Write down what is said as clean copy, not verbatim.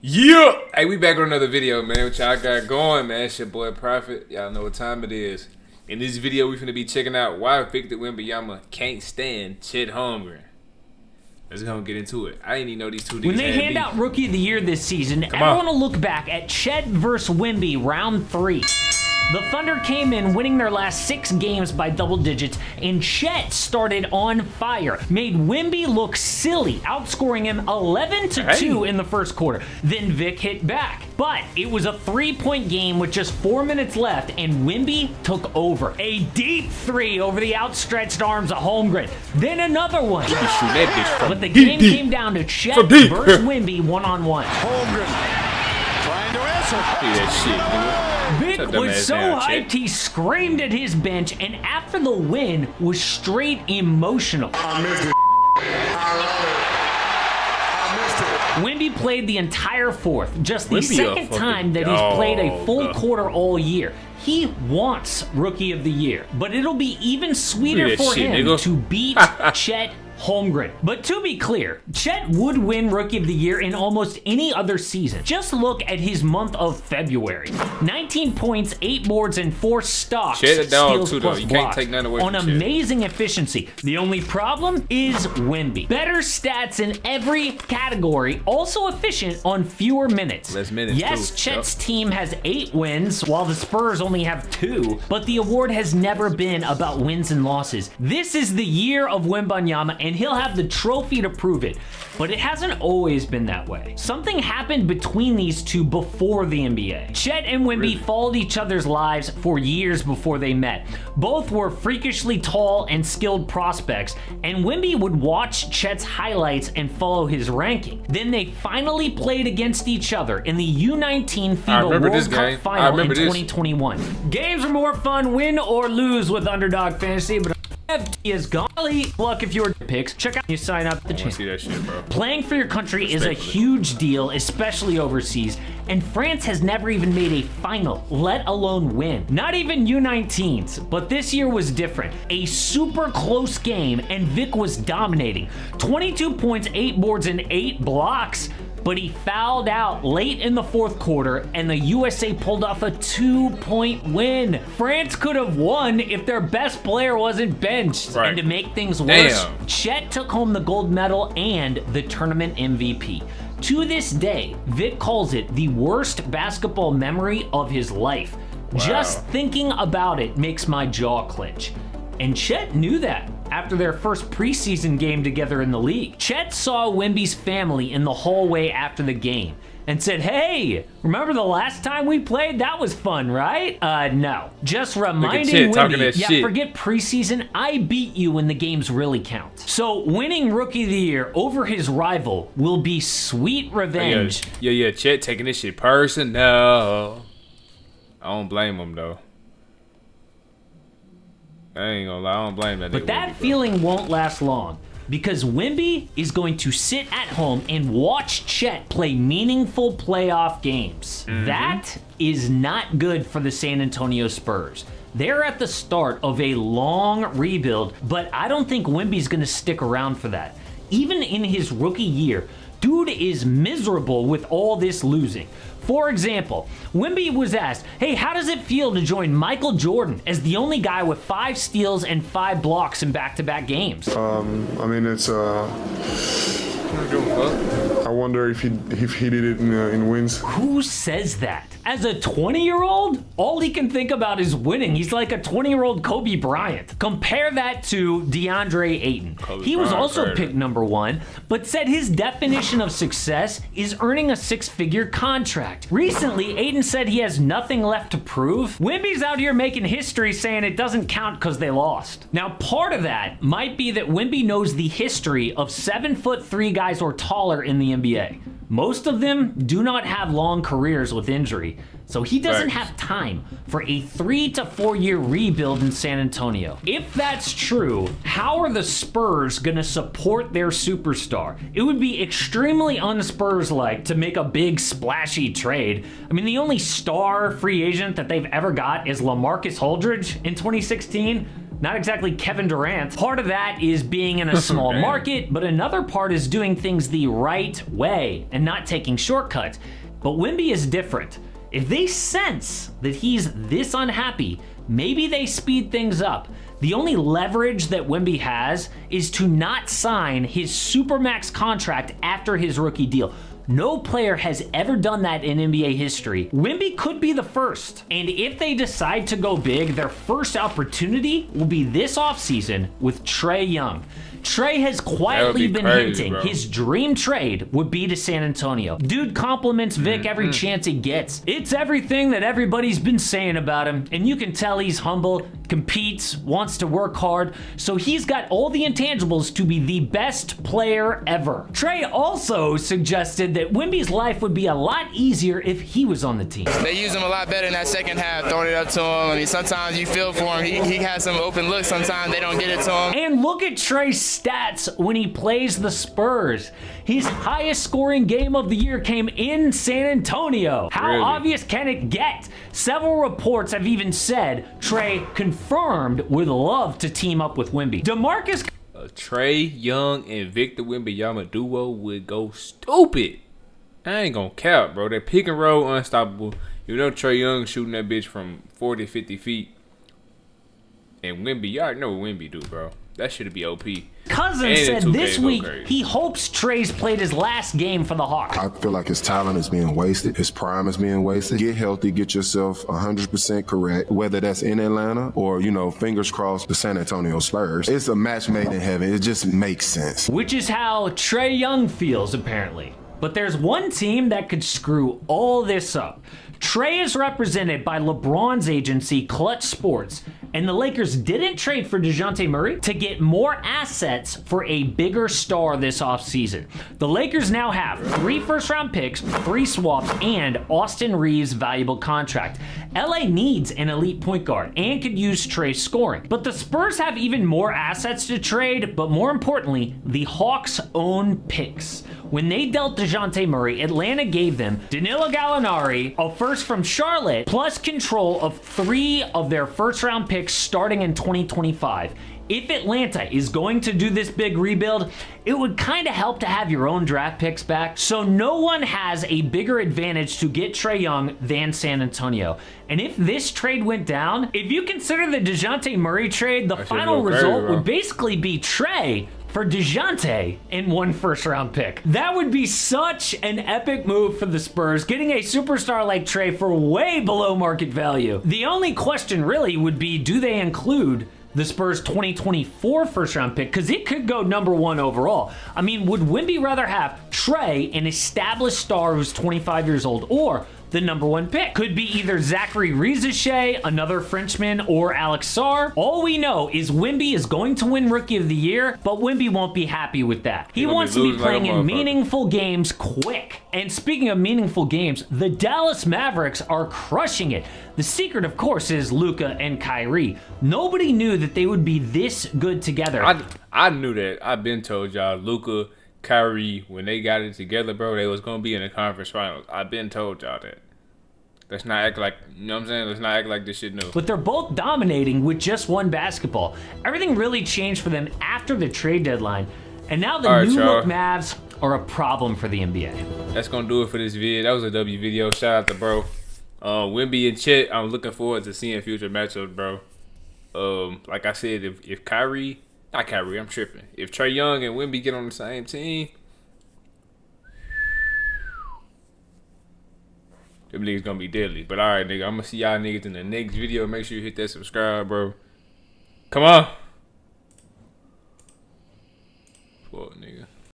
Yeah! Hey, we back on another video, man. What y'all got going, man? It's your boy Prophet. Y'all know what time it is. In this video, we finna be checking out why Victor Wembanyama can't stand Chet Holmgren. Let's go and get into it. I didn't even know these two niggas When they hand out Rookie of the Year this season, everyone will look back at Chet versus Wemby round 3. The Thunder came in winning their last 6 games by double digits, and Chet started on fire, made Wemby look silly, outscoring him 11-2 in the first quarter. Then Vic hit back. But it was a 3-point game with just 4 minutes left, and Wemby took over. A deep 3 over the outstretched arms of Holmgren. Then another one. But the game came down to Chet versus Wemby one-on-one. Holmgren trying to answer. that shit, nigga. Vic was so hyped he screamed at his bench, and after the win was straight emotional. I missed it. Wemby played the entire fourth, just the second time that he's played a full quarter all year. He wants Rookie of the Year, but it'll be even sweeter for him to beat Chet Holmgren. But to be clear, Chet would win Rookie of the Year in almost any other season. Just look at his month of February. 19 points, 8 boards, and 4 stocks. Chet a dog steals too, though. plus You blocks can't take none away on from Chet. amazing efficiency. The only problem is Wemby. Better stats in every category, also efficient on fewer minutes. Less minutes, yes, too. Chet's team has 8 wins, while the Spurs only have 2, but the award has never been about wins and losses. This is the year of Wembanyama, and he'll have the trophy to prove it, but it hasn't always been that way. Something happened between these two before the NBA. Chet and Wemby followed each other's lives for years before they met. Both were freakishly tall and skilled prospects, and Wemby would watch Chet's highlights and follow his ranking. Then they finally played against each other in the U19 FIBA World Cup Final in 2021. Games are more fun, win or lose with Underdog Fantasy, but FT is golly luck if you're picks. Check out you sign up the channel. See that shit, bro. Playing for your country is a huge deal, especially overseas, and France has never even made a final, let alone win. Not even U19s, but this year was different. A super close game, and Vic was dominating. 22 points, 8 boards, and 8 blocks. But he fouled out late in the fourth quarter, and the USA pulled off a 2-point win. France could have won if their best player wasn't benched. And to make things worse, Chet took home the gold medal and the tournament MVP. To this day, Vic calls it the worst basketball memory of his life. Just thinking about it makes my jaw clench. And Chet knew that after their first preseason game together in the league. Chet saw Wemby's family in the hallway after the game and said, "Hey, remember the last time we played? That was fun, right?" No. Just reminding Wemby, yeah, forget preseason. I beat you when the games really count. So winning Rookie of the Year over his rival will be sweet revenge. Yeah, Chet taking this shit personal. I don't blame him, though. I ain't gonna lie, I don't blame that nigga. But that feeling won't last long, because Wemby is going to sit at home and watch Chet play meaningful playoff games. That is not good for the San Antonio Spurs. They're at the start of a long rebuild, but I don't think Wemby's gonna stick around for that. Even in his rookie year, dude is miserable with all this losing. For example, Wemby was asked, "Hey, how does it feel to join Michael Jordan as the only guy with 5 steals and 5 blocks in back-to-back games?" I mean, it's I wonder if he did it in wins. Who says that? As a 20-year-old, all he can think about is winning. He's like a 20-year-old Kobe Bryant. Compare that to DeAndre Ayton. He was also picked number 1, but said his definition of success is earning a 6-figure contract. Recently, Ayton said he has nothing left to prove. Wemby's out here making history saying it doesn't count because they lost. Now, part of that might be that Wemby knows the history of 7'3" guys or taller in the NBA. Most of them do not have long careers with injury, so he doesn't have time for a 3 to 4 year rebuild in San Antonio. If that's true, how are the Spurs gonna support their superstar? It would be extremely un-Spurs-like to make a big splashy trade. I mean, the only star free agent that they've ever got is LaMarcus Aldridge in 2016. Not exactly Kevin Durant. Part of that is being in a small market, but another part is doing things the right way and not taking shortcuts. But Wemby is different. If they sense that he's this unhappy, maybe they speed things up. The only leverage that Wemby has is to not sign his Supermax contract after his rookie deal. No player has ever done that in NBA history. Wemby could be the first. And if they decide to go big, their first opportunity will be this offseason with Trae Young. Trae has quietly been hinting his dream trade would be to San Antonio. Dude compliments Vic every chance he gets. It's everything that everybody's been saying about him, and you can tell he's humble, competes, wants to work hard, so he's got all the intangibles to be the best player ever. Trae also suggested that Wemby's life would be a lot easier if he was on the team. They use him a lot better in that second half, throwing it up to him. I mean, sometimes you feel for him. He has some open looks. Sometimes they don't get it to him. And look at Trae's stats when he plays the Spurs. His highest scoring game of the year came in San Antonio. How obvious can it get? Several reports have even said Trae confirmed would love to team up with Wemby. DeMarcus Trae Young and Victor Wembanyama duo would go stupid. I ain't gonna cap, bro. That pick and roll unstoppable. You know Trae Young shooting that bitch from 40, 50 feet. And Wemby, you already know what Wemby do, bro. That should be OP. Cousins said this week he hopes Trae's played his last game for the Hawks. I feel like his talent is being wasted. His prime is being wasted. Get healthy, get yourself 100% correct, whether that's in Atlanta or, you know, fingers crossed, the San Antonio Spurs. It's a match made in heaven. It just makes sense. Which is how Trae Young feels, apparently. But there's one team that could screw all this up. Trae is represented by LeBron's agency, Clutch Sports, and the Lakers didn't trade for DeJounte Murray to get more assets for a bigger star this offseason. The Lakers now have 3 first-round picks, 3 swaps, and Austin Reeves' valuable contract. LA needs an elite point guard and could use Trae's scoring. But the Spurs have even more assets to trade, but more importantly, the Hawks own picks. When they dealt DeJounte Murray, Atlanta gave them Danilo Gallinari, a first from Charlotte, plus control of 3 of their first-round picks starting in 2025. If Atlanta is going to do this big rebuild, it would kind of help to have your own draft picks back. So no one has a bigger advantage to get Trae Young than San Antonio. And if this trade went down, if you consider the DeJounte Murray trade, the final result would basically be Trae for DeJounte and 1 first-round pick. That would be such an epic move for the Spurs, getting a superstar like Trae for way below market value. The only question really would be, do they include the Spurs 2024 first-round pick? Because it could go number 1 overall. I mean, would Wemby rather have Trae, an established star who's 25 years old, or the number 1 pick? Could be either Zachary Rizachet, another Frenchman, or Alex Sarr. All we know is Wemby is going to win Rookie of the Year, but Wemby won't be happy with that. He wants to be playing in meaningful games quick. And speaking of meaningful games, the Dallas Mavericks are crushing it. The secret, of course, is Luka and Kyrie. Nobody knew that they would be this good together. I knew that. I've been told y'all, Luka, Kyrie, when they got it together, bro, they was gonna be in the conference finals. I've been told y'all that. Let's not act like, you know what I'm saying? Let's not act like this shit new. But they're both dominating with just 1 basketball. Everything really changed for them after the trade deadline. And now the new look Mavs are a problem for the NBA. That's gonna do it for this video. That was a W video. Shout out to bro. Wemby and Chet, I'm looking forward to seeing future matchups, bro. Like I said, if Kyrie, not Kyrie, I'm tripping. If Trae Young and Wemby get on the same team, them niggas gonna be deadly. But alright, nigga, I'm gonna see y'all niggas in the next video. Make sure you hit that subscribe, bro. Come on. Fuck, nigga.